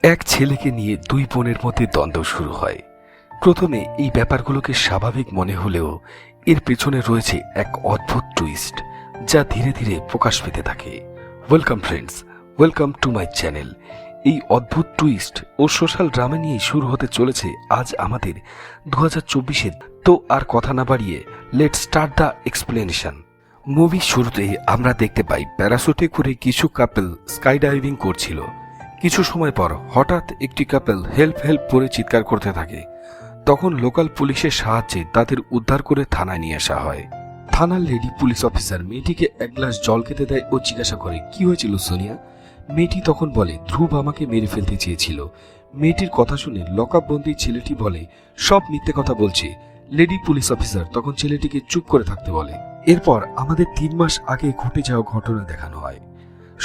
এক ছেলেকে নিয়ে দুই বোনের মধ্যে দ্বন্দ্ব শুরু হয়। প্রথমে এই ব্যাপারগুলোকে স্বাভাবিক মনে হলেও এর পেছনে রয়েছে এক অদ্ভুত টুইস্ট, যা ধীরে ধীরে প্রকাশ পেতে থাকে। Welcome friends, welcome to my channel. এই অদ্ভুত টুইস্ট ও সোশ্যাল ড্রামা নিয়ে শুরু হতে চলেছে আজ আমাদের 2024-এর। তো আর কথা না বাড়িয়ে লেটস স্টার্ট দ্য এক্সপ্লেনেশন। মুভির শুরুতে আমরা দেখতে পাই প্যারাশুটে করে কিছু কাপল স্কাই ডাইভিং করছিল। কিছু সময় পর হঠাৎ একটি কাপল হেল্প হেল্প করে চিৎকার করতে থাকে। তখন লোকাল পুলিশের সাহায্যে তাদের উদ্ধার করে থানায় নিয়ে আসা হয়। থানার লেডি পুলিশ অফিসার মেয়েটিকে এক গ্লাস জল খেতে দেয় ও জিজ্ঞাসা করে, কি হয়েছিল সোনিয়া? মেয়েটি তখন বলে, ধ্রুব আমাকে মেরে ফেলতে চেয়েছিল। মেয়েটির কথা শুনে লকআপ বন্দি ছেলেটি বলে, সব মিথ্যে কথা বলছে। লেডি পুলিশ অফিসার তখন ছেলেটিকে চুপ করে থাকতে বলে। এরপর আমাদের 3 মাস আগে ঘটে যাওয়া ঘটনা দেখানো হয়।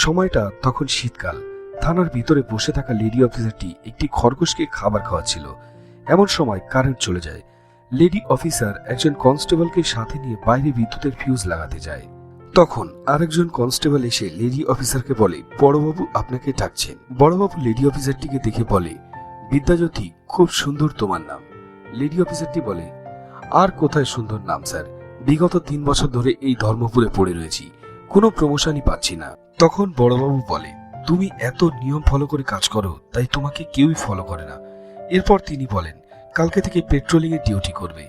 সময়টা তখন শীতকাল। থানার ভিতরে বসে থাকা লেডি অফিসারটি একটি খরগোশকে খাবার খাওয়াচ্ছিল। এমন সময় কারেন্ট চলে যায়। লেডি অফিসার একজন কনস্টেবলকে সাথে নিয়ে বাইরে বিদ্যুতের ফিউজ লাগাতে যায়। তখন আরেকজন কনস্টেবল এসে লেডি অফিসারকে বলে, বড়বাবু আপনাকে ডাকছেন। বড়বাবু লেডি অফিসারটিকে দেখে বলে, বিদ্যাজ্যোতি, খুব সুন্দর তোমার নাম। লেডি অফিসারটি বলে, আর কোথায় সুন্দর নাম স্যার, বিগত 3 বছর ধরে এই ধর্মপুরে পড়ে রয়েছি, কোনো প্রমোশনই পাচ্ছি না। তখন বড়বাবু বলে, তুমি এত নিয়ম ফলো করে কাজ করো তাই তোমাকে কেউই ফলো করে না। এরপর তিনি বলেন, কালকে থেকে পেট্রোলিং এর ডিউটি করবে।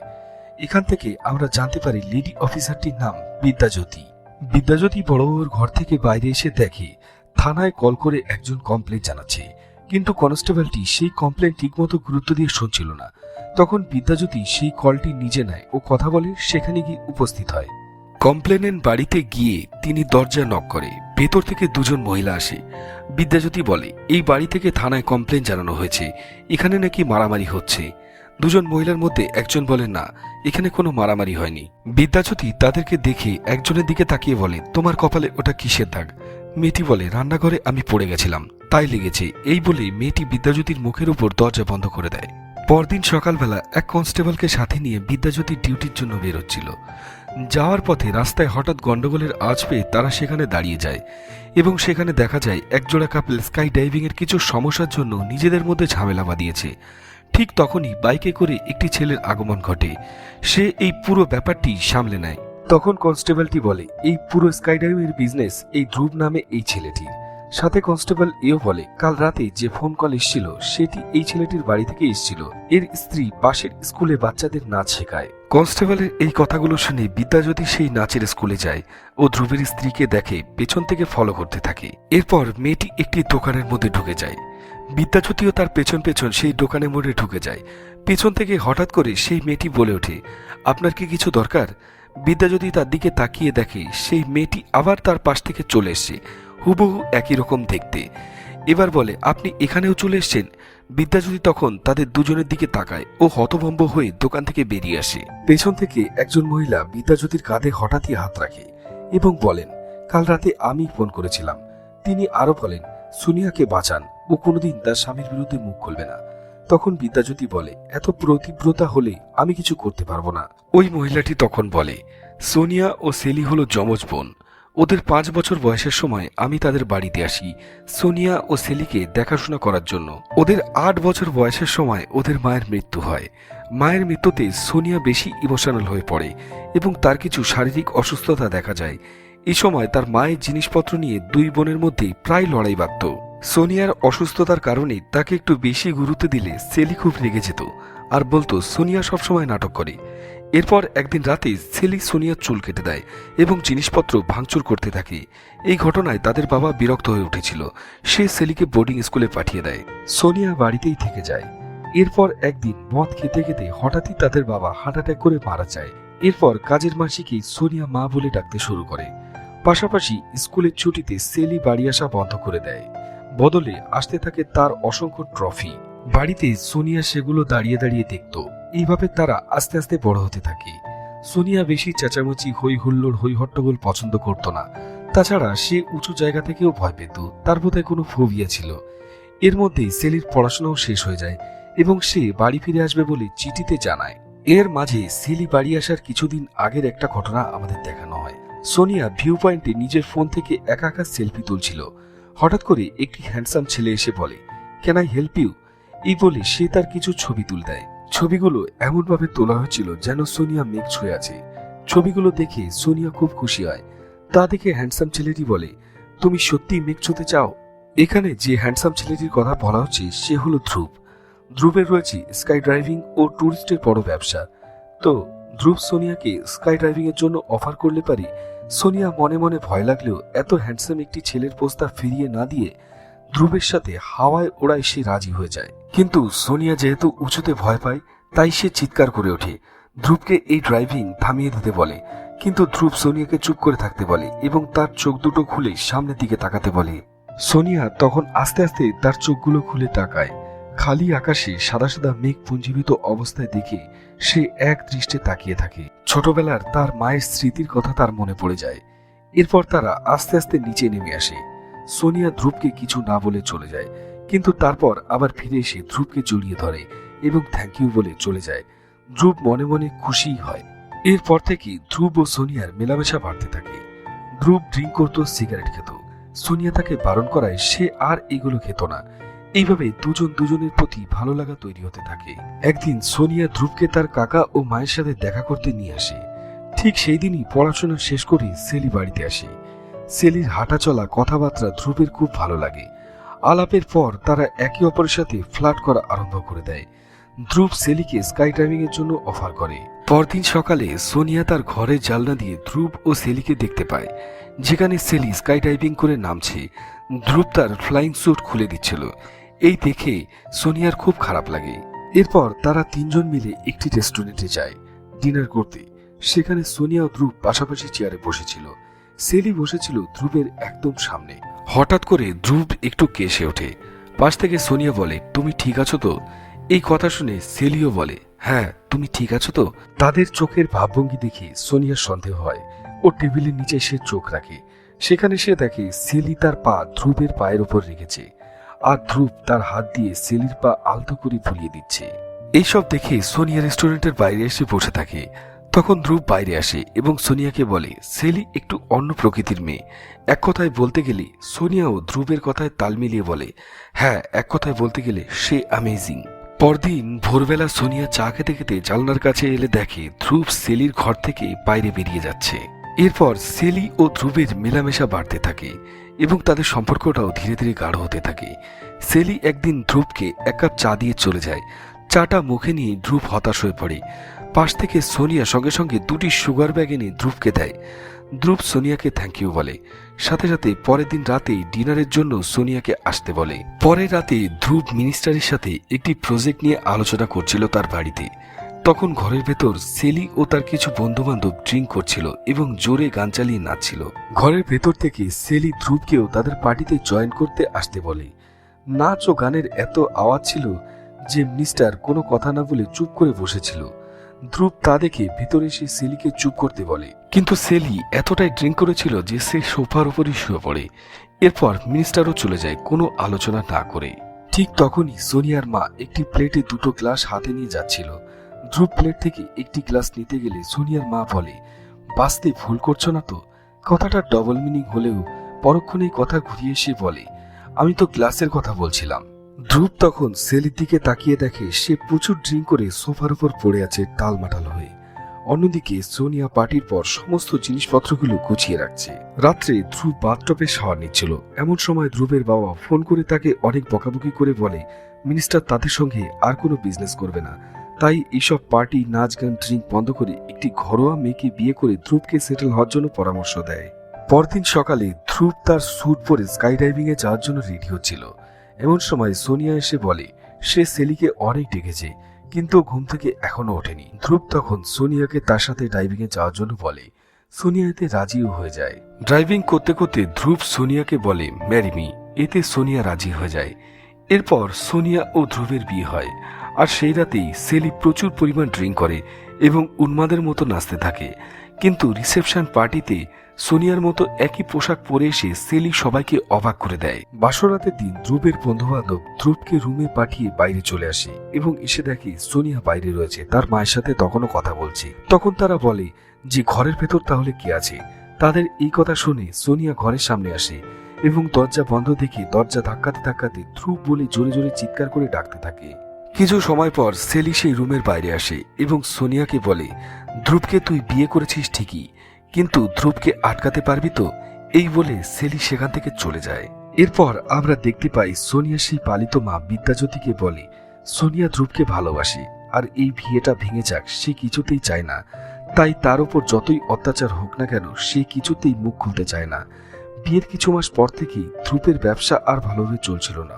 এখান থেকে আমরা জানতে পারি লেডি অফিসারটির নাম বিদ্যাজ্যোতি। বিদ্যাজ্যোতি বড়বাবুর ঘর থেকে বাইরে এসে দেখে থানায় কল করে একজন কমপ্লেন জানাচ্ছে, কিন্তু কনস্টেবলটি সেই কমপ্লেন ঠিকমতো গুরুত্ব দিয়ে শুনছিল না। তখন বিদ্যাজ্যোতি সেই কলটি নিজে নেয় ও কথা বলে সেখানে গিয়ে উপস্থিত হয়। কমপ্লেনেন্ট বাড়িতে গিয়ে তিনি দরজা নক করে। ভেতর থেকে 2 জন মহিলা আসে। বিদ্যাজ্যোতি বলে, এই বাড়ি থেকে থানায় কমপ্লেন জানানো হয়েছে, এখানে নাকি মারামারি হচ্ছে। 2 জন মহিলার মধ্যে একজন বলে, না, এখানে কোনো মারামারি হয়নি। বিদ্যাজ্যোতি তাদেরকে দেখে একজনের দিকে তাকিয়ে বলে, তোমার কপালে ওটা কিসের দাগ? মেয়েটি বলে, রান্নাঘরে আমি পড়ে গেছিলাম, তাই লেগেছে। এই বলে মেয়েটি বিদ্যাজ্যোতির মুখের উপর দরজা বন্ধ করে দেয়। পরদিন সকালবেলা এক কনস্টেবলকে সাথে নিয়ে বিদ্যাজ্যোতি ডিউটির জন্য বেরোচ্ছিল। যাওয়ার পথে রাস্তায় হঠাৎ গন্ডগোলের আওয়াজ পেয়ে তারা সেখানে দাঁড়িয়ে যায় এবং সেখানে দেখা যায় একজোড়া কাপল স্কাই ডাইভিং এর কিছু সমস্যার জন্য নিজেদের মধ্যে ঝামেলা বাঁধিয়েছে। ঠিক তখনই বাইকে করে একটি ছেলের আগমন ঘটে। সে এই পুরো ব্যাপারটি সামলে নেয়। তখন কনস্টেবলটি বলে, এই পুরো স্কাই ডাইভিং এর বিজনেস এই ধ্রুব নামে এই ছেলেটির। সাথে কনস্টেবল এও বলে, কাল রাতে যে ফোন কল এসেছিল সেটি এই ছেলেটির বাড়ি থেকে এসেছিল। এর স্ত্রী পাশের স্কুলে বাচ্চাদের নাচ শেখায়। কনস্টেবলের এই কথাগুলো শুনে বিদ্যাজ্যোতি সেই নাচের স্কুলে যায় ও ধ্রুবের স্ত্রীকে দেখে পেছন থেকে ফলো করতে থাকে। এরপর মেয়েটি একটি দোকানের মধ্যে ঢুকে যায়। বিদ্যাজ্যোতিও তার পেছন পেছন সেই দোকানের মধ্যে ঢুকে যায়। পেছন থেকে হঠাৎ করে সেই মেয়েটি বলে ওঠে, আপনার কি কিছু দরকার? বিদ্যাজ্যোতি তার দিকে তাকিয়ে দেখে সেই মেয়েটি আবার তার পাশ থেকে চলে এসছে, হুবহু একই রকম দেখতে। এবার বলে, আপনি এখানেও চলে এসছেন? বিদ্যাজ্যোতি তখন তাদের 2 জনের দিকে তাকায় ও হতভম্ব হয়ে দোকান থেকে বেরিয়ে আসে। পেছন থেকে একজন মহিলা বিদ্যাজ্যোতির কাঁধে হঠাৎই হাত রাখে এবং বলেন, কাল রাতে আমি ফোন করেছিলাম। তিনি আরো বলেন, সোনিয়াকে বাঁচান, ও কোনোদিন তার স্বামীর বিরুদ্ধে মুখ খুলবে না। তখন বিদ্যাজ্যোতি বলে, এত প্রতিব্রতা হলে আমি কিছু করতে পারবো না। ওই মহিলাটি তখন বলে, সোনিয়া ও সেলি হলো যমজ বোন। ওদের 5 বছর বয়সের সময় আমি তাদের বাড়িতে আসি সোনিয়া ও সেলিকে দেখাশোনা করার জন্য। ওদের 8 বছর বয়সের সময় ওদের মায়ের মৃত্যু হয়। মায়ের মৃত্যুতে সোনিয়া বেশি ইমোশনাল হয়ে পড়ে এবং তার কিছু শারীরিক অসুস্থতা দেখা যায়। এই সময় তার মায়ের জিনিসপত্র নিয়ে 2 বোনের মধ্যে প্রায় লড়াই বাধত। সোনিয়ার অসুস্থতার কারণে তাকে একটু বেশি গুরুত্ব দিলে সেলি খুব রেগে যেত আর বলতো সোনিয়া সবসময় নাটক করে। এরপর একদিন রাতে সেলি সোনিয়ার চুল কেটে দেয় এবং জিনিসপত্র ভাঙচুর করতে থাকে। এই ঘটনায় তাদের বাবা বিরক্ত হয়ে উঠেছিল। সে সেলিকে বোর্ডিং স্কুলে পাঠিয়ে দেয়। সোনিয়া বাড়িতেই থেকে যায়। এরপর একদিন মদ খেতে খেতে হঠাৎই তাদের বাবা হার্ট অ্যাটাক করে মারা যায়। এরপর কাজের মাসিকে সোনিয়া মা বলে ডাকতে শুরু করে। পাশাপাশি স্কুলের ছুটিতে সেলি বাড়ি আসা বন্ধ করে দেয়। বদলে আসতে থাকে তার অসংখ্য ট্রফি। বাড়িতে সোনিয়া সেগুলো দাঁড়িয়ে দাঁড়িয়ে দেখত। এইভাবে তারা আস্তে আস্তে বড় হতে থাকে। সোনিয়া বেশি চেঁচামেচি হই হুল্লোড় হই হট্টগোল পছন্দ করত না। তাছাড়া সে উঁচু জায়গা থেকেও ভয় পেত, তার বোধহয় কোনো ফোবিয়া ছিল। এর মধ্যেই সেলির পড়াশোনাও শেষ হয়ে যায় এবং সে বাড়ি ফিরে আসবে বলে চিঠিতে জানায়। এর মাঝে সেলি বাড়ি আসার কিছুদিন আগের একটা ঘটনা আমাদের দেখানো হয়। সোনিয়া ভিউ পয়েন্টে নিজের ফোন থেকে একা একা সেলফি তুলছিল। হঠাৎ করে একটি হ্যান্ডসাম ছেলে এসে বলে, ক্যান আই হেল্প ইউ? এই বলে সে তার কিছু ছবি তুলে দেয়। ছবিগুলো এমনভাবে তোলা হয়েছিল যেন সোনিয়া মেঘ ছুঁয়ে আছে। ছবিগুলো দেখে সোনিয়া খুব খুশি হয়। তা দেখে হ্যান্ডসাম ছেলেটি বলে, তুমি সত্যি মেঘ ছুঁতে চাও? এখানে যে হ্যান্ডসাম ছেলেটির কথা বলা হচ্ছে সে হলো ধ্রুব। ধ্রুবের রয়েছে স্কাই ড্রাইভিং ও ট্যুরিস্টের বড় ব্যবসা। তো ধ্রুব সোনিয়াকে স্কাই ড্রাইভিং এর জন্য অফার করলে পারে। সোনিয়া মনে মনে ভয় লাগলেও এত হ্যান্ডসাম একটি ছেলের প্রস্তাব ফিরিয়ে না দিয়ে ধ্রুবের সাথে হাওয়ায় ওড়ায় সে রাজি হয়ে যায়। কিন্তু সোনিয়া যেহেতু উঁচুতে ভয় পায় তাই সে চিৎকার করে ওঠে। ধ্রুবকে এই ড্রাইভিং থামিয়ে দিতে বলে, কিন্তু ধ্রুব সোনিয়াকে চুপ করে থাকতে বলে এবং তার চোখ দুটো খুলে সামনের দিকে তাকাতে বলে। সোনিয়া তখন আস্তে আস্তে তার চোখগুলো খুলে তাকায়। খালি আকাশে সাদা সাদা মেঘ পুঞ্জীভূত অবস্থায় দেখে সে এক দৃষ্টে তাকিয়ে থাকে। ছোটবেলার তার মায়ের স্মৃতির কথা তার মনে পড়ে যায়। এরপর তারা আস্তে আস্তে নিচে নেমে আসে। সোনিয়া ধ্রুবকে কিছু না বলে চলে যায়, কিন্তু তারপর আবার ফিরে এসে ধ্রুবকে জড়িয়ে ধরে এবং থ্যাংক ইউ বলে চলে যায়। ধ্রুব মনে মনে খুশি হয়। এরপর থেকে ধ্রুব ও সোনিয়ার মেলামেশা বাড়তে থাকে। ধ্রুব ড্রিঙ্ক করত, সিগারেট খেত। সোনিয়া তাকে বারণ করায় সে আর এগুলো খেত না। এইভাবে দুজন দুজনের প্রতি ভালো লাগা তৈরি হতে থাকে। একদিন সোনিয়া ধ্রুবকে তার কাকা ও মায়ের সাথে দেখা করতে নিয়ে আসে। ঠিক সেই দিনই পড়াশোনা শেষ করে সেলি বাড়িতে আসে। সেলির হাঁটা চলা, কথাবার্তা ধ্রুবের খুব ভালো লাগে। আলাপের পর তারা একে অপরের সাথে ফ্লার্ট করা আরম্ভ করে দেয়। ধ্রুব সেলিকে স্কাই ড্রাইভিং এর জন্য অফার করে। পরদিন সকালে সোনিয়া তার ঘরের জানলা দিয়ে ধ্রুব ও সেলিকে দেখতে পায়, যেখানে সেলি স্কাই ডাইভিং করে নামছে। ধ্রুব তার ফ্লাইং স্যুট খুলে দিচ্ছিল। এই দেখে সোনিয়ার খুব খারাপ লাগে। এরপর তারা তিনজন মিলে একটি রেস্টুরেন্টে যায় ডিনার করতে। সেখানে সোনিয়া ও ধ্রুব পাশাপাশি চেয়ারে বসেছিল। সেলি বসেছিল ধ্রুবের একদম সামনে। হঠাৎ করে ধ্রুব একটু কেসে ওঠে। পাশ থেকে সোনিয়া বলে, তুমি ঠিক আছো তো? এই কথা শুনে সেলিও বলে, হ্যাঁ, তুমি ঠিক আছো তো? তাদের চোখের ভাবভঙ্গি দেখে সোনিয়ার সন্দেহ হয়। ও টেবিলের নিচে সে চোখ রাখে। সেখানে সে দেখে সেলি তার পা ধ্রুবের পায়ের উপর রেখেছে, আর ধ্রুব তার হাত দিয়ে সেলির পা আলতো করে ফুলিয়ে দিচ্ছে। এইসব দেখে সোনিয়া রেস্টুরেন্টের বাইরে এসে বসে থাকে। তখন ধ্রুব বাইরে আসে এবং সোনিয়াকে বলে, সেলি একটু অন্য প্রকৃতির মেয়ে। এক কথায় বলতে গেলে সোনিয়াও ধ্রুবের কথায় তাল মিলিয়ে বলে, হ্যাঁ, এক কথায় বলতে গেলে সে অ্যামেজিং। পরদিন ভোরবেলা সোনিয়া চা খেতে খেতে জানলার কাছে এলে দেখে ধ্রুব সেলির ঘর থেকে বাইরে বেরিয়ে যাচ্ছে। এরপর সেলি ও ধ্রুবের মেলামেশা বাড়তে থাকে এবং তাদের সম্পর্কটাও ধীরে ধীরে গাঢ় হতে থাকে। সেলি একদিন ধ্রুবকে এক কাপ চা দিয়ে চলে যায়। চাটা মুখে নিয়ে ধ্রুব হতাশ হয়ে পড়ে। পাশ থেকে সোনিয়া সঙ্গে সঙ্গে দুটি সুগার ব্যাগ এনে ধ্রুবকে দেয়। ধ্রুব সোনিয়াকে থ্যাংক ইউ বলে। সাথে সাথে পরের দিন রাতে ডিনারের জন্য সোনিয়াকে আসতে বলে। পরের রাতে ধ্রুব মিনিস্টারের সাথে একটি প্রজেক্ট নিয়ে আলোচনা করছিল তার বাড়িতে। তখন ঘরের ভেতর সেলি ও তার কিছু বন্ধু বান্ধব ড্রিঙ্ক করছিল এবং জোরে গান চালিয়ে নাচছিল। ঘরের ভেতর থেকে সেলি ধ্রুবকেও তাদের পার্টিতে জয়েন করতে আসতে বলে। নাচ ও গানের এত আওয়াজ ছিল যে মিনিস্টার কোনো কথা না বলে চুপ করে বসেছিল। ধ্রুব তা দেখে ভিতরে এসে সেলিকে চুপ করতে বলে, কিন্তু সেলি এতটাই ড্রিঙ্ক করেছিল যে সে সোফার উপরই শুয়ে পড়ে। এরপর মিনিস্টারও চলে যায় কোনো আলোচনা না করে। ঠিক তখনই সোনিয়ার মা একটি প্লেটে দুটো গ্লাস হাতে নিয়ে যাচ্ছিল। ধ্রুব প্লেট থেকে একটি গ্লাস নিতে গেলে সোনিয়ার মা বলে, বাঁচতে ভুল করছো না তো? কথাটা ডবল মিনিং হলেও পরক্ষণেই কথা ঘুরিয়ে এসে বলে, আমি তো গ্লাসের কথা বলছিলাম। ধ্রুব তখন সেলির দিকে তাকিয়ে দেখে সে প্রচুর ড্রিঙ্ক করে সোফার উপর পড়ে আছে টালমাটাল হয়ে। অন্যদিকে সোনিয়া পার্টির পর সমস্ত জিনিসপত্রগুলো গুছিয়ে রাখছে। রাত্রে ধ্রুব বাথটবে শাওয়ার নিচ্ছিল। এমন সময় ধ্রুবের বাবা ফোন করে তাকে অনেক বকাবকি করে বলে, মিনিস্টার তাদের সঙ্গে আর কোনো বিজনেস করবে না, তাই এইসব পার্টি, নাচ, গান, ড্রিঙ্ক বন্ধ করে একটি ঘরোয়া মেয়েকে বিয়ে করে ধ্রুবকে সেটেল হওয়ার জন্য পরামর্শ দেয়। পরদিন সকালে ধ্রুব তার স্যুট পরে স্কাই ডাইভিং এ যাওয়ার জন্য রেডি হচ্ছিল। এমন সময় সোনিয়া এসে বলে সে সেলিকে অনেক ডেকেছে, কিন্তু ঘুম থেকে এখনো ওঠেনি। ধ্রুব তখন সোনিয়াকে তার সাথে ডাইভিং এ যাওয়ার জন্য বলে। সোনিয়া এতে রাজিও হয়ে যায়। ড্রাইভিং করতে করতে ধ্রুব সোনিয়াকে বলে, ম্যারি মি। এতে সোনিয়া রাজি হয়ে যায়। এরপর সোনিয়া ও ধ্রুবের বিয়ে হয়। আর সেই রাতেই সেলি প্রচুর পরিমাণ ড্রিঙ্ক করে এবং উন্মাদের মতো নাচতে থাকে। কিন্তু রিসেপশন পার্টিতে সোনিয়ার মতো একই পোশাক পরে এসে সেলি সবাইকে অবাক করে দেয়। বাসরাতের দিন ধ্রুবের বন্ধুবান্ধব ধ্রুবকে রুমে পাঠিয়ে বাইরে চলে আসে এবং এসে দেখে সোনিয়া বাইরে রয়েছে, তার মায়ের সাথে তখনও কথা বলছে। তখন তারা বলে যে ঘরের ভেতর তাহলে কে আছে। তাদের এই কথা শুনে সোনিয়া ঘরের সামনে আসে এবং দরজা বন্ধ দেখে দরজা ধাক্কাতে ধাক্কাতে ধ্রুব বলে জোরে জোরে চিৎকার করে ডাকতে থাকে। কিছু সময় পর সেলি সেই রুমের বাইরে আসে এবং সোনিয়াকে বলে, ধ্রুবকে তুই বিয়ে করেছিস ঠিকই, কিন্তু ধ্রুবকে আটকাতে পারবি তো? এই বলে সেলি সেখান থেকে চলে যায়। এরপর আমরা দেখতে পাই সোনিয়া সেই পালিত মা বিদ্যাজ্যোতিকে বলে সোনিয়া ধ্রুবকে ভালোবাসে আর এই বিয়েটা ভেঙে যাক সে কিছুতেই চায় না, তাই তার উপর যতই অত্যাচার হোক না কেন সে কিছুতেই মুখ খুলতে চায় না। বিয়ের কিছু মাস পর থেকেই ধ্রুবের ব্যবসা আর ভালোভাবে চলছিল না,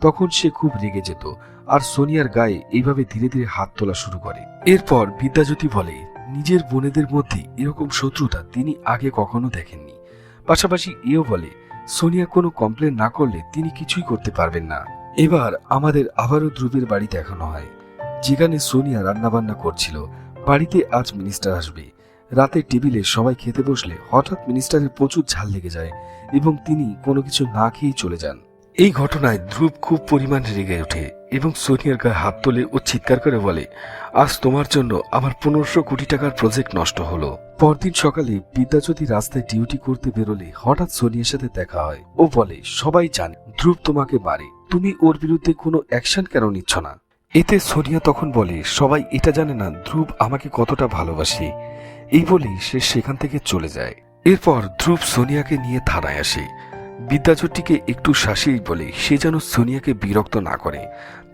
তখন সে খুব রেগে যেত আর সোনিয়ার গায়ে এইভাবে ধীরে ধীরে হাত তোলা শুরু করে। এরপর বিদ্যাজ্যোতি বলে নিজের বোনেদের মধ্যে এরকম শত্রুতা তিনি আগে কখনো দেখেননি। পাশাপাশি এও বলে সোনিয়া কোনো কমপ্লেন না করলে তিনি কিছুই করতে পারবেন না। এবার আমাদের আবারও ধ্রুবের বাড়ি দেখানো হয়, যেখানে সোনিয়া রান্নাবান্না করছিল। বাড়িতে আজ মিনিস্টার আসবে। রাতে টেবিলে সবাই খেতে বসলে হঠাৎ মিনিস্টারের প্রচুর ঝাল লেগে যায় এবং তিনি কোনো কিছু না খেয়েই চলে যান। এই ঘটনায় ধ্রুব খুব পরিমাণে রেগে ওঠে এবং সোনিয়ার গায়ে হাত তোলে ও চিৎকার করে বলে, আজ তোমার জন্য আমার 1500 কোটি টাকার প্রজেক্ট নষ্ট হলো। পরদিন সকালে বিদ্যাজ্যোতি রাস্তায় ডিউটি করতে বেরোলে হঠাৎ সোনিয়ার সাথে দেখা হয়। ও বলে, সবাই জানে ধ্রুব তোমাকে মারে, তুমি ওর বিরুদ্ধে কোনো অ্যাকশন কেন নিচ্ছ না? এতে সোনিয়া তখন বলে, সবাই এটা জানে না ধ্রুব আমাকে কতটা ভালোবাসে। এই বলেই সে সেখান থেকে চলে যায়। এরপর ধ্রুব সোনিয়াকে নিয়ে থানায় আসে। বিদ্যাজ্যোতিকে একটু শাসিয়েই বলে সে যেন সোনিয়াকে বিরক্ত না করে,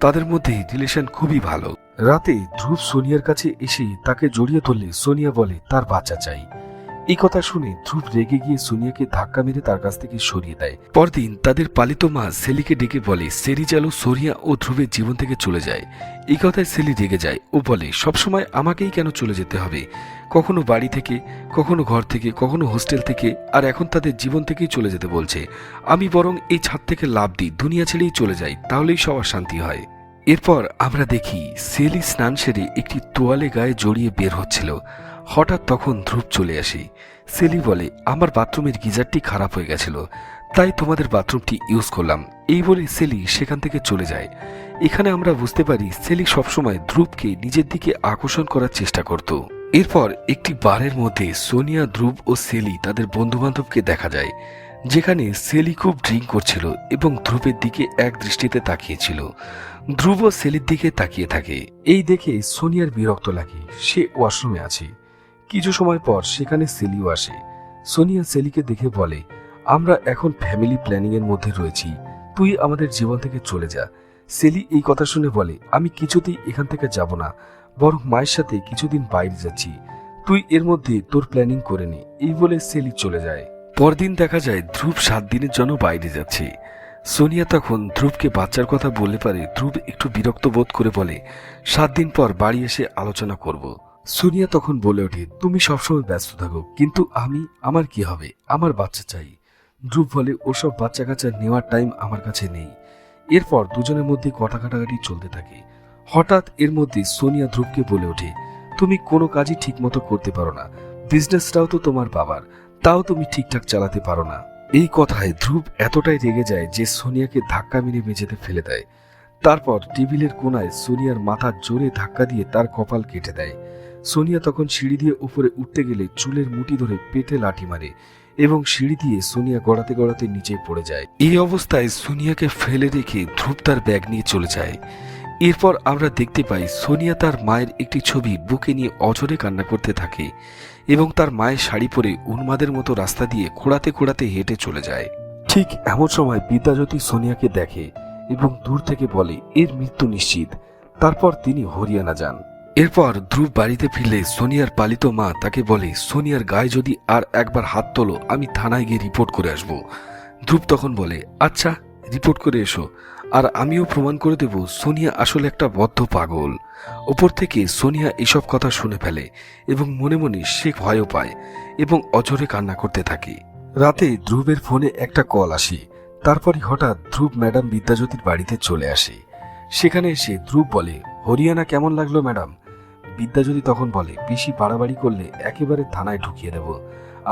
তাদের মধ্যে রিলেশন খুবই ভালো। রাতে ধ্রুব সোনিয়ার কাছে এসে তাকে জড়িয়ে ধরলে সোনিয়া বলে তার বাচ্চা চাই। এই কথা শুনে ধ্রুব রেগে গিয়ে সোনিয়াকে ধাক্কা মেরে তার কাছ থেকে সরিয়ে দেয়। পরদিন তাদের পালিত মা সেলিকে ডেকে বলে সেরি যেন সোনিয়া ও ধ্রুবের জীবন থেকে চলে যায়। এই কথায় সেলি রেগে যায় ও বলে, সবসময় আমাকেই কেন চলে যেতে হবে? কখনো বাড়ি থেকে, কখনো ঘর থেকে, কখনো হোস্টেল থেকে, আর এখন তাদের জীবন থেকেই চলে যেতে বলছে। আমি বরং এই ছাদ থেকে লাফ দিই, দুনিয়া ছেড়েই চলে যাই, তাহলেই সবার শান্তি হয়। এরপর আমরা দেখি সেলি স্নান সেরে একটি তোয়ালে গায়ে জড়িয়ে বের হচ্ছিল। হঠাৎ তখন ধ্রুব চলে আসে। সেলি বলে, আমার বাথরুমের গিজারটি খারাপ হয়ে গেছিল, তাই তোমাদের বাথরুমটি ইউজ করলাম। এই বলে সেলি সেখান থেকে চলে যায়। এখানে আমরা বুঝতে পারি সেলি সবসময় ধ্রুবকে নিজের দিকে আকর্ষণ করার চেষ্টা করত। এরপর একটি বারের মধ্যে সোনিয়া, ধ্রুব ও সেলি তাদের বন্ধুবান্ধবকে দেখা যায়, যেখানে সেলি খুব ড্রিঙ্ক করছিল এবং ধ্রুবের দিকে এক দৃষ্টিতে তাকিয়েছিল। ধ্রুব ও সেলির দিকে তাকিয়ে থাকে। এই দেখে সোনিয়ার বিরক্ত লাগে, সে ওয়াশরুমে আছে। কিছু সময় পর সেখানে সেলিও আসে। সোনিয়া সেলিকে দেখে বলে, আমরা এখন ফ্যামিলি প্ল্যানিং এর মধ্যে রয়েছি, তুই আমাদের জীবন থেকে চলে যা। সেলি এই কথা শুনে বলে, আমি কিছুতেই এখান থেকে যাব না, বরং মায়ের সাথে কিছুদিন বাইরে যাচ্ছি, তুই এর মধ্যে তোর প্ল্যানিং করে নে। এই বলে সেলি চলে যায়। পরদিন দেখা যায় ধ্রুব 7 দিনের জন্য বাইরে যাচ্ছে। সোনিয়া তখন ধ্রুবকে বাচ্চার কথা বললে পারে ধ্রুব একটু বিরক্ত বোধ করে বলে, 7 দিন পর বাড়ি এসে আলোচনা করব। সোনিয়া তখন বলে ওঠে, তুমি সবসময় ব্যস্ত থাকো, কিন্তু আমার কি হবে? আমার বাচ্চা চাই। ধ্রুব বলে, ওসব বাচ্চা কাচ্চা নেওয়ার টাইম আমার কাছে নেই। এরপর দুজনের মধ্যে কথা কাটাকাটি চলতে থাকে। হঠাৎ এর মধ্যে সোনিয়া ধ্রুবকে বলে ওঠে, তুমি কোনো কাজই ঠিক মতো করতে পারো না, বিজনেসটাও তো তোমার বাবার, তাও তুমি ঠিকঠাক চালাতে পারো না। এই কথায় ধ্রুব এতটাই রেগে যায় যে সোনিয়াকে ধাক্কা মেরে মেঝেতে ফেলে দেয়। তারপর টেবিলের কোনায় সোনিয়ার মাথা জোরে ধাক্কা দিয়ে তার কপাল কেটে দেয়। সোনিয়া তখন সিঁড়ি দিয়ে উপরে উঠতে গেলে চুলের মুঠি ধরে পেটে লাঠি মারে এবং সিঁড়ি দিয়ে সোনিয়া গড়াতে গড়াতে নিচে পড়ে যায়। এই অবস্থায় সোনিয়াকে ফেলে রেখে ধ্রুব তার ব্যাগ নিয়ে চলে যায়। এরপর আমরা দেখতে পাই সোনিয়া তার মায়ের একটি ছবি বুকে নিয়ে অঝরে কান্না করতে থাকে এবং তার মায়ের শাড়ি পরে উন্মাদের মতো রাস্তা দিয়ে খোঁড়াতে খোঁড়াতে হেঁটে চলে যায়। ঠিক এমন সময় বিদ্যাজ্যোতি সোনিয়াকে দেখে এবং দূর থেকে বলে এর মৃত্যু নিশ্চিত। তারপর তিনি হরিয়ানা যান। এরপর ধ্রুব বাড়িতে ফিরলে সোনিয়ার পালিত মা তাকে বলে, সোনিয়ার গায়ে যদি আর একবার হাত তোলো আমি থানায় গিয়ে রিপোর্ট করে আসব। ধ্রুব তখন বলে, আচ্ছা রিপোর্ট করে এসো, আর আমিও প্রমাণ করে দেব সোনিয়া আসলে একটা বদ্ধ পাগল। ওপর থেকে সোনিয়া এসব কথা শুনে ফেলে এবং মনে মনে সে ভয়ও পায় এবং অঝরে কান্না করতে থাকে। রাতে ধ্রুবের ফোনে একটা কল আসে। তারপরই হঠাৎ ধ্রুব ম্যাডাম বিদ্যাজ্যোতির বাড়িতে চলে আসে। সেখানে এসে ধ্রুব বলে, হরিয়ানা কেমন লাগলো ম্যাডাম? বিদ্যাজ্যোতি তখন বলে, বেশি বাড়াবাড়ি করলে একেবারে থানায় ঢুকিয়ে দেব,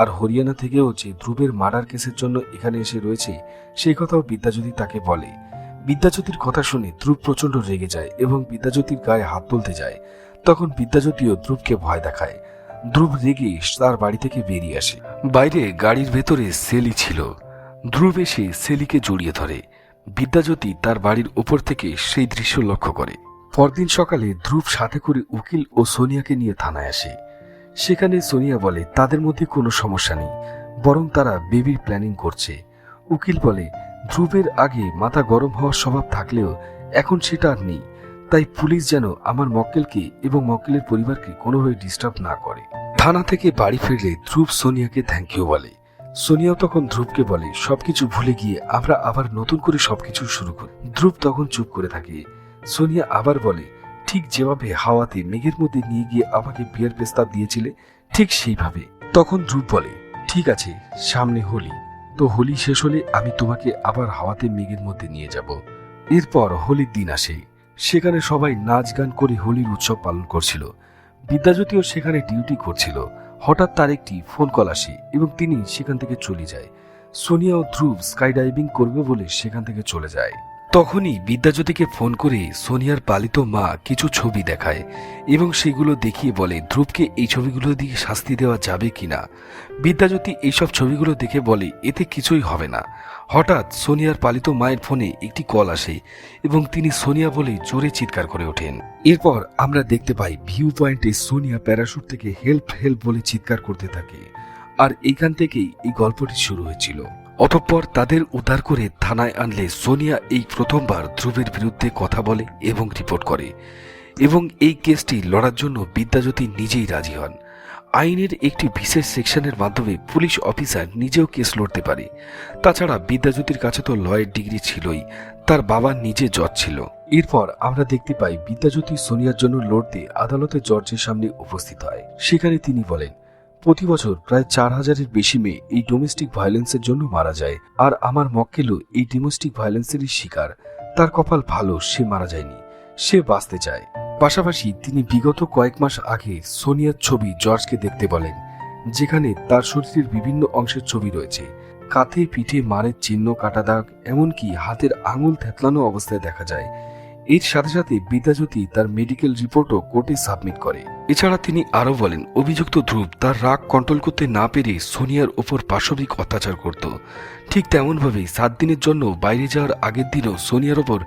আর হরিয়ানা থেকেও যে ধ্রুবের মার্ডার কেসের জন্য এখানে এসে রয়েছে সেই কথাও বিদ্যাজ্যোতি তাকে বলে। বিদ্যাজ্যোতির কথা শুনে ধ্রুব প্রচন্ড রেগে যায় এবং বিদ্যাজ্যোতির গায়ে হাত তুলতে যায়। তখন বিদ্যাজ্যোতিও ধ্রুবকে ভয় দেখায়। ধ্রুব রেগে তার বাড়ি থেকে বেরিয়ে আসে। বাইরে গাড়ির ভেতরে সেলি ছিল। ধ্রুব এসে সেলিকে জড়িয়ে ধরে। বিদ্যাজ্যোতি তার বাড়ির উপর থেকে সেই দৃশ্য লক্ষ্য করে। পরদিন সকালে ধ্রুব সাথে করে উকিল ও সোনিয়াকে নিয়ে থানায় আসে। সেখানে সোনিয়া বলে তাদের মধ্যে কোনো সমস্যা নেই, বরং তারা বেবির প্ল্যানিং করছে। উকিল বলে ধ্রুবের আগে মাথা গরম হওয়ার স্বভাব থাকলেও এখন সেটা আর নেই, তাই পুলিশ যেন আমার মক্কেলকে এবং মক্কেলের পরিবারকে কোনোভাবে ডিস্টার্ব না করে। থানা থেকে বাড়ি ফিরলে ধ্রুব সোনিয়াকে থ্যাংক ইউ বলে। সোনিয়াও তখন ধ্রুবকে বলে সবকিছু ভুলে গিয়ে আমরা আবার নতুন করে সবকিছু শুরু করি। ধ্রুব তখন চুপ করে থাকে। সোনিয়া আবার বলে ঠিক যেভাবে হাওয়াতে মেঘের মধ্যে নিয়ে গিয়ে আমাকে বিয়ের প্রস্তাব দিয়েছিলে ঠিক সেইভাবে। তখন ধ্রুব বলে ঠিক আছে, সামনে হোলি, তো হোলি শেষ হলে আমি তোমাকে আবার হাওয়াতে মেঘের মধ্যে নিয়ে যাব। এরপর হোলির দিন আসে। সেখানে সবাই নাচ গান করে হোলির উৎসব পালন করছিল। বিদ্যাজ্যোতিও সেখানে ডিউটি করছিল। হঠাৎ তার একটি ফোন কল আসে এবং তিনি সেখান থেকে চলে যায়। সোনিয়া ও ধ্রুব স্কাই ডাইভিং করবে বলে সেখান থেকে চলে যায়। তখনই বিদ্যাজ্যোতিকে ফোন করে সোনিয়ার পালিত মা কিছু ছবি দেখায় এবং সেগুলো দেখিয়ে বলে ধ্রুবকে এই ছবিগুলো দিয়ে শাস্তি দেওয়া যাবে কিনা। বিদ্যাজ্যোতি এইসব ছবিগুলো দেখে বলে এতে কিছুই হবে না। হঠাৎ সোনিয়ার পালিত মায়ের ফোনে একটি কল আসে এবং তিনি সোনিয়া বলে জোরে চিৎকার করে ওঠেন। এরপর আমরা দেখতে পাই ভিউ পয়েন্টে সোনিয়া প্যারাশুট থেকে হেল্প হেল্প বলে চিৎকার করতে থাকে। আর এইখান থেকেই এই গল্পটি শুরু হয়েছিল। অতঃপর তাদের উদ্ধার করে থানায় আনলে সোনিয়া এই প্রথমবার ধ্রুবের বিরুদ্ধে কথা বলে এবং রিপোর্ট করে, এবং এই কেসটি লড়ার জন্য বিদ্যাজ্যোতি নিজেই রাজি হন। আইনের একটি বিশেষ সেকশনের মাধ্যমে পুলিশ অফিসার নিজেও কেস লড়তে পারে। তাছাড়া বিদ্যাজ্যোতির কাছে তো লয়ের ডিগ্রি ছিলই, তার বাবা নিজে জজ ছিল। এরপর আমরা দেখতে পাই বিদ্যাজ্যোতি সোনিয়ার জন্য লড়তে আদালতে জজের সামনে উপস্থিত হয়। সেখানে তিনি বলেন প্রতি বছর প্রায় 4000-এর বেশি মেয়ে এই ডোমেস্টিক ভায়োলেন্সের জন্য মারা যায়, আর আমার মক্কেলও এই ডোমেস্টিক ভায়োলেন্সেরই শিকার। তার কপাল ভালো, সে মারা যায়নি, সে বাঁচতে চায়। পাশাপাশি তিনি বিগত কয়েক মাস আগে সোনিয়ার ছবি জর্জকে দেখতে বলেন, যেখানে তার শরীরের বিভিন্ন অংশের ছবি রয়েছে। কাঁধে পিঠে মারের চিহ্ন, কাটা দাগ, এমনকি হাতের আঙুল থেতলানো অবস্থায় দেখা যায়। এর সাথে সাথে বিদ্যাজ্যোতি তার মেডিকেল রিপোর্টও কোর্টে সাবমিট করে। এছাড়া তিনি আরও বলেন অভিযুক্ত ধ্রুব তার রাগ কন্ট্রোল করতে না পেরে সোনিয়ার ওপর পাশবিক অত্যাচার করত। ঠিক তেমনভাবেই 7 দিনের জন্য বাইরে যাওয়ার আগের দিনও সোনিয়ার ওপর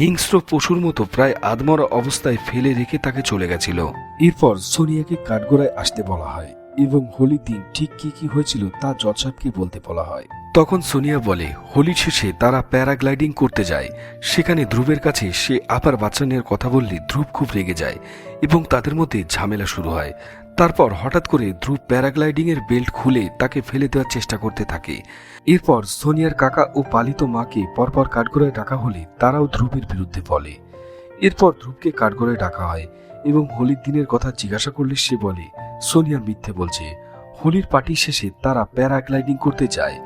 হিংস্র পশুর মতো প্রায় আধমরা অবস্থায় ফেলে রেখে তাকে চলে গেছিল। এরপর সোনিয়াকে কাঠগড়ায় আসতে বলা হয় এবং হোলির দিন ঠিক কি কি হয়েছিল তা জজ সাহেবকে বলতে বলা হয়। তখন সোনিয়া বলে হোলির শেষে তারা প্যারাগ্লাইডিং করতে যায়। সেখানে ধ্রুবের কাছে সে আবার বাচ্চা নেওয়ার কথা বললে ধ্রুব খুব রেগে যায় এবং তাদের মধ্যে ঝামেলা শুরু হয়। তারপর হঠাৎ করে ধ্রুব প্যারাগ্লাইডিং এর বেল্ট খুলে তাকে ফেলে দেওয়ার চেষ্টা করতে থাকে। এরপর সোনিয়ার কাকা ও পালিত মাকে পরপর কাঠগড়ায় ডাকা হলে তারাও ধ্রুবের বিরুদ্ধে বলে। এরপর ধ্রুবকে কাঠগড়ায় ডাকা হয় এবং হোলির দিনের কথা জিজ্ঞাসা করলে সে বলে সোনিয়া মিথ্যে বলছে। হোলির পার্টি শেষে তারা প্যারাগ্লাইডিং করতে যায়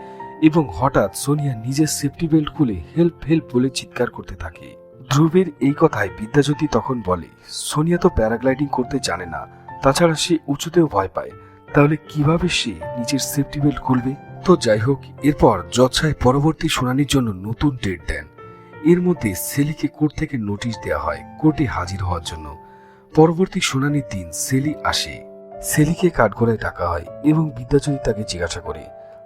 এবং হঠাৎ সোনিয়া নিজের সেফটি বেল্ট খুলে হেল্প হেল্প বলে চিৎকার করতে থাকে। ধ্রুবের এই কথায় বিদ্যাজ্যোতি তখন বলে সোনিয়া তো প্যারাগ্লাইডিং করতে জানে না, তাছাড়া সে উঁচুতেও ভয় পায়, তাহলে কিভাবে সে নিজের সেফটি বেল্ট খুলবে। তো যাই হোক, এরপর জজ সাহেব পরবর্তী শুনানির জন্য নতুন ডেট দেন। এর মধ্যে সেলিকে কোর্ট থেকে নোটিশ দেওয়া হয় কোর্টে হাজির হওয়ার জন্য। পরবর্তী শুনানির দিন সেলি আসে। সেলিকে কাঠগড়ায় ডাকা হয় এবং বিদ্যাজ্যোতি তাকে জিজ্ঞাসা করে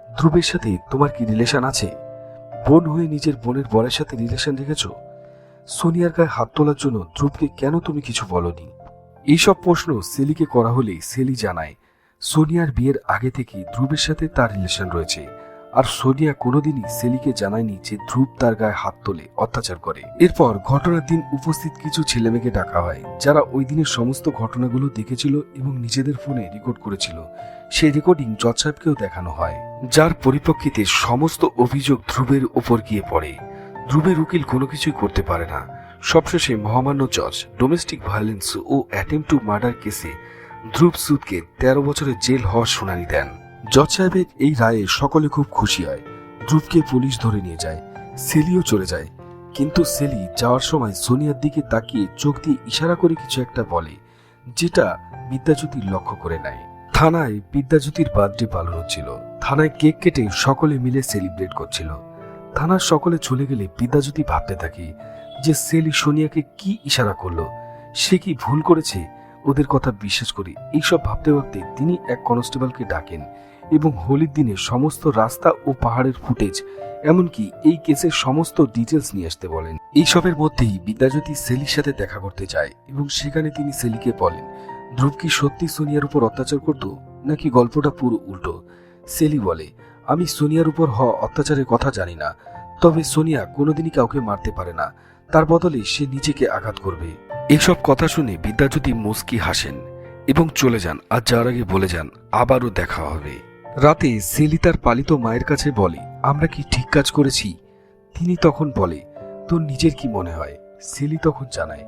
ধ্রুবের সাথে তোমার কি রিলেশন আছে? বোন হয়ে নিজের বোনের বরের সাথে রিলেশন রেখেছ? সোনিয়ার গায়ে হাত তোলার জন্য ধ্রুবকে কেন তুমি কিছু বলনি? এইসব প্রশ্ন সেলিকে করা হলে সেলি জানায় সোনিয়ার বিয়ের আগে থেকে ধ্রুবের সাথে তার রিলেশন রয়েছে, আর সোনিয়া কোনোদিনই সেলিকে জানায়নি যে ধ্রুব তার গায়ে হাত তোলে, অত্যাচার করে। এরপর ঘটনার দিন উপস্থিত কিছু ছেলেমেয়েকে ডাকা হয় যারা ওই দিনের সমস্ত ঘটনাগুলো দেখেছিল এবং নিজেদের ফোনে রেকর্ড করেছিল। সেই রেকর্ডিং জজ সাহেবকেও দেখানো হয়, যার পরিপ্রেক্ষিতে সমস্ত অভিযোগ ধ্রুবের ওপর গিয়ে পড়ে। ধ্রুবের উকিল কোনো কিছুই করতে পারে না। সবশেষে মহামান্য জজ ডোমেস্টিক ভায়োলেন্স ও অ্যাটেম্পট টু মার্ডার কেসে ধ্রুব সুদকে 13 বছরের জেল হওয়ার শুনানি দেন। জজ সাহেবের এই রায়ে সকলে খুব খুশি হয়। ধ্রুবকে পুলিশ ধরে নিয়ে যায়। সেলিও চলে যায়, কিন্তু সেলি যাওয়ার সময় সোনিয়ার দিকে তাকিয়ে চোখ দিয়ে ইশারা করে কিছু একটা বলে, যেটা বিদ্যাজ্যোতি লক্ষ্য করে নেয়। থানায় বিদ্যাজ্যোতির বার্থডে পালন হচ্ছিল। থানায় কেক কেটে সকলে মিলে সেলিব্রেট করছিল। থানার সকলে চলে গেলে বিদ্যাজ্যোতি ভাবতে থাকে যে সেলি সোনিয়াকে কি ইশারা করলো, সে কি ভুল করেছে ওদের কথা বিশ্বাস করে। এইসব ভাবতে ভাবতে তিনি এক কনস্টেবলকে ডাকেন এবং হোলির দিনে সমস্ত রাস্তা ও পাহাড়ের ফুটেজ, এমনকি এই কেসের সমস্ত ডিটেলস নিয়ে আসতে বলেন। এইসবের মধ্যেই বিদ্যাজ্যোতি সেলির সাথে দেখা করতে যায় এবং সেখানে তিনি সেলিকে বলেন ধ্রুব কি সত্যি সোনিয়ার উপর অত্যাচার করত নাকি গল্পটা পুরো উল্টো। সেলি বলে, আমি সোনিয়ার উপর হওয়া অত্যাচারের কথা জানি না, তবে সোনিয়া কোনোদিনই কাউকে মারতে পারে না, তার বদলে সে নিজেকে আঘাত করবে। এইসব কথা শুনে বিদ্যাজ্যোতি মুচকি হাসেন এবং চলে যান, আর যাওয়ার আগে বলে যান আবারও দেখা হবে। রাতে সেলি তার পালিত মায়ের কাছে বলে, আমরা কি ঠিক কাজ করেছি? তিনি তখন বলে, তোর নিজের কি মনে হয়? সেলি তখন জানায়,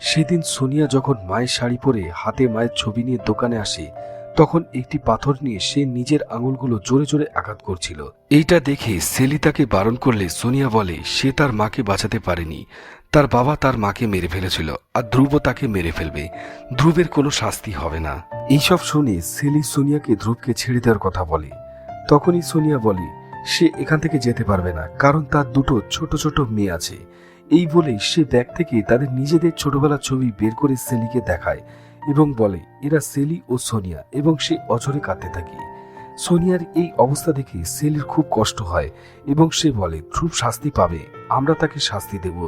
সেদিন সোনিয়া যখন মায়ের শাড়ি পরে হাতে মায়ের ছবি নিয়ে দোকানে আসে, তখন একটি পাথর নিয়ে সে নিজের আঙুলগুলো জোরে জোরে আঘাত করছিল। এইটা দেখে সেলি তাকে বারণ করলে সোনিয়া বলে সে তার মাকে বাঁচাতে পারেনি, তার বাবা তার মাকে মেরে ফেলেছিল, আর ধ্রুবও তাকে মেরে ফেলবে, ধ্রুবের কোনো শাস্তি হবে না। এইসব শুনে সেলি সোনিয়াকে ধ্রুবকে ছেড়ে দেওয়ার কথা বলে। তখনই সোনিয়া বলে সে এখান থেকে যেতে পারবে না, কারণ তার দুটো ছোট ছোট মেয়ে আছে। এই বলে সে ব্যাগ থেকে তাদের নিজেদের ছোটবেলার ছবি বের করে সেলিকে দেখায় এবং বলে এরা সেলি ও সোনিয়া, এবং সে অঝরে কাঁদতে থাকে। সোনিয়ার এই অবস্থা দেখে সেলির খুব কষ্ট হয় এবং সে বলে ধ্রুব শাস্তি পাবে, আমরা তাকে শাস্তি দেব।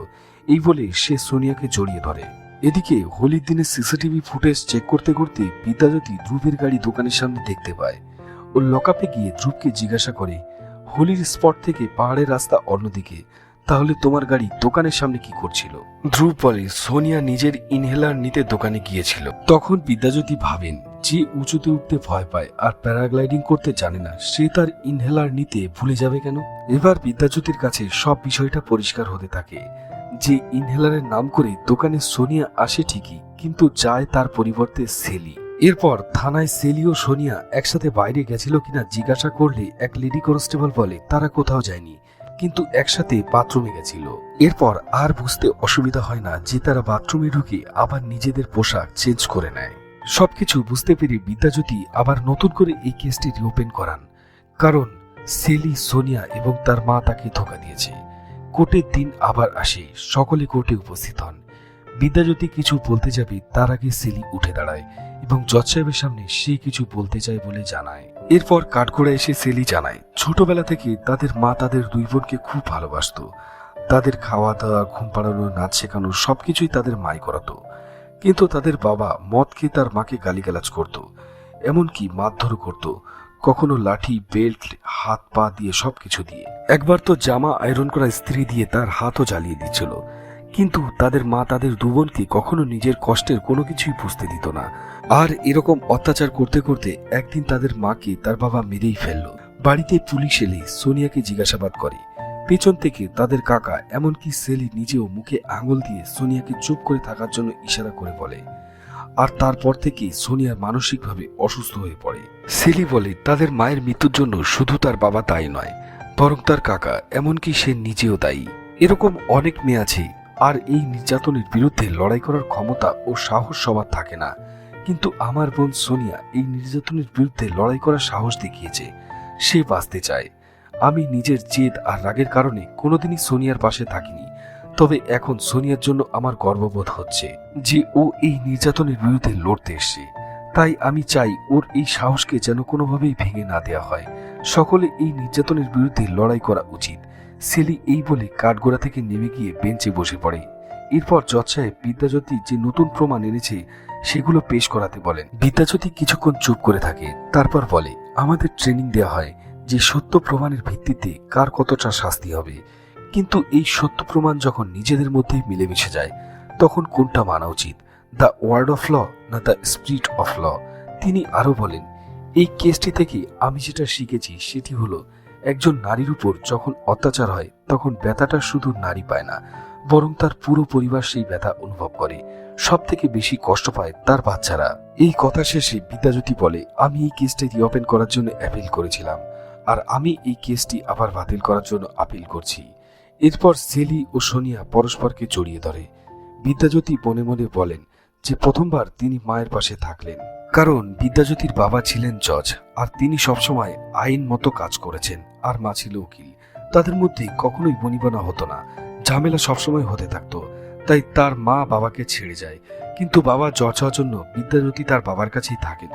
এই বলে সে সোনিয়াকে জড়িয়ে ধরে। এদিকে হোলির দিনে সিসিটিভি ফুটেজ চেক করতে করতে বিদ্যাজ্যোতি ধ্রুবের গাড়ি দোকানের সামনে দেখতে পায়। ও লকআপে গিয়ে ধ্রুবকে জিজ্ঞাসা করে, হোলির স্পট থেকে পাহাড়ের রাস্তা অন্যদিকে, তাহলে তোমার গাড়ি দোকানের সামনে কি করছিল? ধ্রুব বলে সোনিয়া নিজের ইনহেলার নিতে দোকানে গিয়েছিল। তখন বিদ্যাজ্যোতি ভাবেন যে উঁচুতে উঠতে ভয় পায় আর প্যারাগ্লাইডিং করতে জানে না, সে তার ইনহেলার নিতে ভুলে যাবে কেন? এবার বিদ্যাজ্যোতির কাছে সব বিষয়টা পরিষ্কার হতে থাকে যে ইনহেলারের নাম করে দোকানে সোনিয়া আসে ঠিকই, কিন্তু যায় তার পরিবর্তে সেলি। এরপর থানায় সেলি ও সোনিয়া একসাথে বাইরে গেছিল কিনা জিজ্ঞাসা করলে এক লেডি কনস্টেবল বলে তারা কোথাও যায়নি, কিন্তু একসাথে বাথরুমে গেছিল। এরপর আর বুঝতে অসুবিধা হয় না যে তারা বাথরুমে ঢুকে আবার নিজেদের পোশাক চেঞ্জ করে নেয়। সবকিছু বুঝতে পেরে বিদ্যাজ্যোতি আবার নতুন করে এই কেসটি রিওপেন করান, কারণ সেলি, সোনিয়া এবং তার মা তাকে ধোঁকা দিয়েছে। কোর্টের দিন আবার আসে, সকলে কোর্টে উপস্থিত হন। বিদ্যাজ্যোতি কিছু বলতে যাবে তার আগে সেলি উঠে দাঁড়ায় এবং জজ সাহেবের সামনে সে কিছু বলতে চায় বলে জানায়। এরপর কাঠগড়া এসে সেলি জানায় ছোটবেলা থেকে তাদের মা তাদের দুই বোনকে খুব ভালোবাসতো, তাদের খাওয়া দাওয়া, ঘুম পাড়ানো, নাচ শেখানো সবকিছুই তাদের মাই করাতো, কিন্তু তাদের বাবা মদ খেয়ে তার মাকে গালিগালাজ করত, এমনকি মারধরও করত, কখনো লাঠি, বেল্ট, হাত পা দিয়ে সবকিছু দিয়ে। একবার তো জামা আয়রন করা স্ত্রী দিয়ে তার হাতও জ্বালিয়ে দিচ্ছিল। কিন্তু তাদের মা তাদের দু বোনকে কখনো নিজের কষ্টের কোনো কিছুই বুঝতে দিত না। আর এরকম অত্যাচার করতে করতে একদিন তাদের মাকে তার বাবা মেরেই ফেললো। বাড়িতে পুলিশ এলে সোনিয়াকে জিজ্ঞাসাবাদ করে। পেছন থেকে তাদের কাকা, এমনকি সেলি নিজেও মুখে আঙুল দিয়ে সোনিয়াকে চুপ করে থাকার জন্য ইশারা করে বলে। আর তারপর থেকে সোনিয়া মানসিকভাবে অসুস্থ হয়ে পড়ে। সেলি বলে তাদের মায়ের মৃত্যুর জন্য শুধু তার বাবা দায়ী নয়, বরং তার কাকা, এমনকি সে নিজেও দায়ী। এরকম অনেক মেয়ে আছে, আর এই নির্যাতনের বিরুদ্ধে লড়াই করার ক্ষমতা ও সাহস সবার থাকে না, কিন্তু আমার বোন সোনিয়া এই নির্যাতনের বিরুদ্ধে লড়াই করার সাহস দেখিয়েছে। সে বাঁচতে চায়। আমি নিজের জেদ আর রাগের কারণে কোনোদিনই সোনিয়ার পাশে থাকিনি, তবে এখন সোনিয়ার জন্য আমার গর্ববোধ হচ্ছে যে ও এই নির্যাতনের বিরুদ্ধে লড়তে এসেছে। তাই আমি চাই ওর এই সাহসকে যেন কোনোভাবেই ভেঙে না দেওয়া হয়। সকলে এই নির্যাতনের বিরুদ্ধে লড়াই করা উচিত। সেলি এই বলে কাঠগোড়া থেকে নেমে গিয়ে বেঞ্চে বসে পড়ে। এরপর জজ সাহেব বিদ্যাজ্যোতি যে নতুন প্রমাণ এনেছে সেগুলো পেশ করাতে বলেন। বিদ্যাজ্যোতি কিছুক্ষণ চুপ করে থাকে, তারপর বলে, আমাদের ট্রেনিং দেওয়া হয় যে সত্য প্রমাণের ভিত্তিতে কার কতটা শাস্তি হবে, কিন্তু এই সত্য প্রমাণ যখন নিজেদের মধ্যেই মিলেমিশে যায় তখন কোনটা মানা উচিত, দ্য ওয়ার্ড অফ ল না দ্য স্পিরিট অফ ল? তিনি আরো বলেন, এই কেসটি থেকে আমি যেটা শিখেছি সেটি হলো একজন নারীর উপর যখন অত্যাচার হয় তখন ব্যথাটা শুধু নারী পায় না, বরং তার পুরো পরিবার সেই ব্যথা অনুভব করে। সব থেকে বেশি কষ্ট পায় তার বাচ্চারা। এই কথা শেষে বিদ্যাজ্যোতি বলে, আমি এই কেসটি রিওপেন করার জন্য অ্যাপিল করেছিলাম, আর আমি এই কেসটি আবার বাতিল করার জন্য আপিল করছি। এরপর সেলি ও সোনিয়া পরস্পরকে জড়িয়ে ধরে। বিদ্যাজ্যোতি মনে মনে বলেন যে প্রথমবার তিনি মায়ের পাশে থাকলেন, কারণ বিদ্যাজ্যোতির বাবা ছিলেন জজ আর তিনি সবসময় আইন মতো কাজ করেছেন, আর মা ছিল উকিল। তাদের মধ্যে কখনোই বনিবনা হতো না, ঝামেলা সবসময় হতে থাকতো। তাই তার মা বাবাকে ছেড়ে যায়, কিন্তু বাবা জজ হওয়ার জন্য বিদ্যাজ্যোতি তার বাবার কাছেই থাকেন।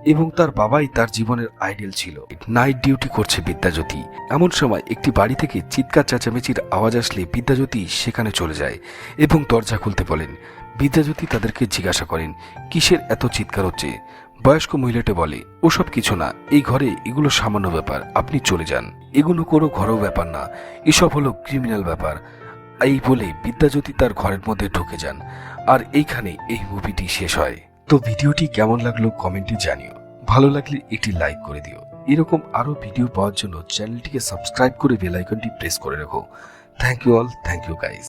এবং তার বাবাই তার জীবনের আইডল ছিল। নাইট ডিউটি করছে বিদ্যাজ্যোতি। এমন সময় একটি বাড়ি থেকে চিৎকার চেঁচামেচির আওয়াজ আসলে বিদ্যাজ্যোতি সেখানে চলে যায় এবং দরজা খুলতে বলেন। বিদ্যাজ্যোতি তাদেরকে জিজ্ঞাসা করেন কিসের এত চিৎকার হচ্ছে। বয়স্ক মহিলাটি বলে ওসব কিছু না, এই ঘরে এগুলো সামান্য ব্যাপার, আপনি চলে যান, এগুলো কোনো ঘরোয়া ব্যাপার না, এসব হলো ক্রিমিনাল ব্যাপার। এই বলে বিদ্যাজ্যোতি তার ঘরের মধ্যে ঢুকে যান। আর এইখানে এই মুভিটি শেষ হয়। তো ভিডিওটি কেমন লাগলো কমেন্টে জানিও, ভালো লাগলে একটি লাইক করে দিও। এরকম আরো ভিডিও পাওয়ার জন্য চ্যানেলটিকে সাবস্ক্রাইব করে বেল আইকনটি প্রেস করে রাখো। Thank you all, thank you guys.